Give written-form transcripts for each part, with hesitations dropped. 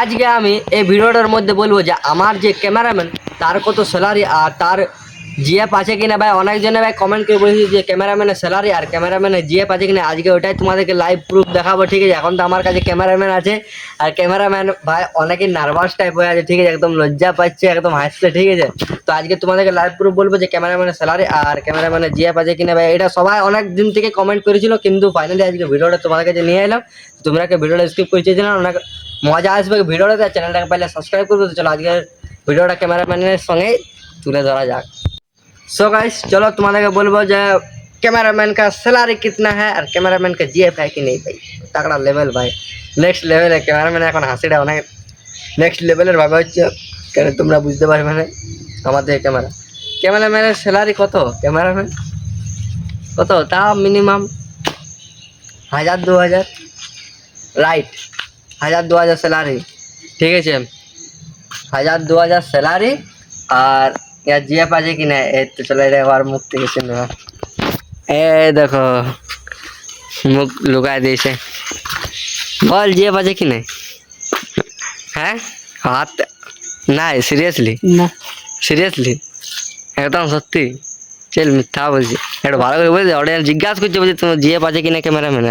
আজকে আমি এই ভিডিওটার মধ্যে বলবো যে আমার যে ক্যামেরাম্যান তার কত স্যালারি আর তার জিএফ আছে কিনা। ভাই অনেকজনে ভাই কমেন্ট করে বলেছি যে ক্যামেরাম্যানের স্যালারি আর ক্যামেরাম্যানের জিএফ আছে কিনা। আজকে ওটাই তোমাদেরকে লাইভ প্রুফ দেখাবো, ঠিক আছে। এখন তো আমার কাছে ক্যামেরাম্যান আছে আর ক্যামেরাম্যান ভাই অনেকেই নার্ভাস টাইপ হয়ে আছে, ঠিক আছে, একদম লজ্জা পাচ্ছে, একদম হাসছে, ঠিক আছে। তো আজকে তোমাদেরকে লাইভ প্রুফ বলবো যে ক্যামেরাম্যানের স্যালারি আর ক্যামেরাম্যানের জিএফ আছে কিনা। ভাই এটা সবাই অনেক দিন থেকে কমেন্ট করেছিল, কিন্তু ফাইনালি আজকে ভিডিওটা তোমাদের কাছে নিয়ে এলাম। তোমরা ভিডিওটা স্কিপ করে চেয়েছিলাম, অনেক মজা আসবে ভিডিওটাতে। চ্যানেলটাকে পহले সাবস্ক্রাইব করবে। তো চলো আজকের ভিডিওটা ক্যামেরাম্যানের সঙ্গে তুলে ধরা যাক। सो गाइस चलो तुम्हारे बोलबो जो कैमरामैन का सैलरी कितना है और कैमरामैन का जीएफ है कि नहीं। भाई तगड़ा लेवल, भाई नेक्स्ट लेवल है कैमरामैन। এখন হাসিটা অনেক নেক্সট লেভেলের ভাবে হচ্ছে, কেন তোমরা বুঝতে পারবে না। আমাদের ক্যামেরাম্যানের স্যালারি কত, ক্যামেরাম্যান কত, তা মিনিমাম 1000-2000, রাইট, 1000-2000 স্যালারি, ঠিক আছে। 1000-2000 স্যালারি আর यार जीएफ आज कि ना। तो चलो एक बार मुख থেকে শুনবা। ए देखो मुख लुका দিয়েছে, বল जीएफ आज कि नहीं। হ্যাঁ হাত না, সিরিয়াসলি না, সিরিয়াসলি একদম সত্যি। চল মিথ্যা বলছি, এটা ভালো করে বলছি। অডিয়েন্স জিজ্ঞাসা করছে বলছে তোমার জিএফ আছে কি না ক্যামেরাম্যান।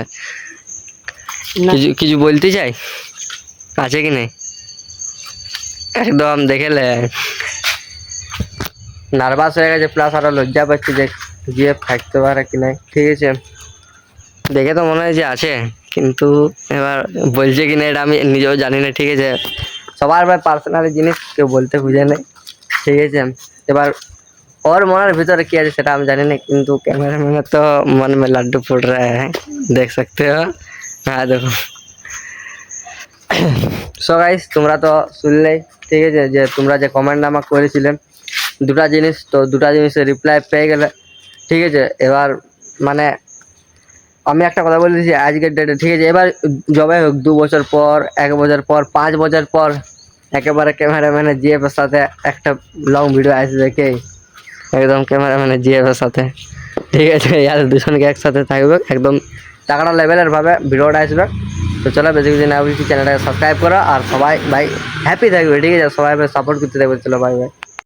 কিছু কিছু বলতে চাই, আছে কি নাই একদম দেখেলে নার্ভাস হয়ে গেছে, প্লাস আরো লজ্জা পাচ্ছে যে জিএফ থাকতে পারে কি নাই, ঠিক আছে। দেখে তো মনে হয় যে আছে, কিন্তু এবার বলছে কি না এটা আমি নিজেও জানি না, ঠিক আছে। সবার ভাই পার্সোনাল জিনিস কেউ বলতে বুঝে নেই, ঠিক আছে। এবার ওর মনের ভিতরে কি আছে সেটা আমি জানি না, কিন্তু ক্যামেরাম্যানের তো মন মে লাড্ডু ফুট রা হ্যাঁ, দেখ सकते हो। হ্যাঁ দেখো। সো গাইস তোমরা তো শুনলেই, ঠিক আছে, যে তোমরা যে কমেন্ট আমাকে করেছিলে দুটা জিনিস, তো দুটা জিনিসের রিপ্লাই পেয়ে গেলে, ঠিক আছে। এবার মানে আমি একটা কথা বলে দিচ্ছি আজকের ডেটে, ঠিক আছে। এবার জবে হোক 2 বছর পর, 1 বছর পর, 5 বছর পর একেবারে ক্যামেরাম্যানের জিএফ এর সাথে একটা লং ভিডিও আসবে, কে একদম ক্যামেরাম্যানের জিএফ এর সাথে, ঠিক আছে। আর দুজনকে একসাথে থাকবে, একদম তাগড়া লেভেলের ভাবে ভিডিওটা আসবে। তো চলো বেশি কিছু না বলছি, চ্যানেলটাকে সাবস্ক্রাইব করো আর সবাই ভাই হ্যাপি থাকবে, ঠিক আছে। সবাই সাপোর্ট করতে থাকবে। চলো বাই বাই।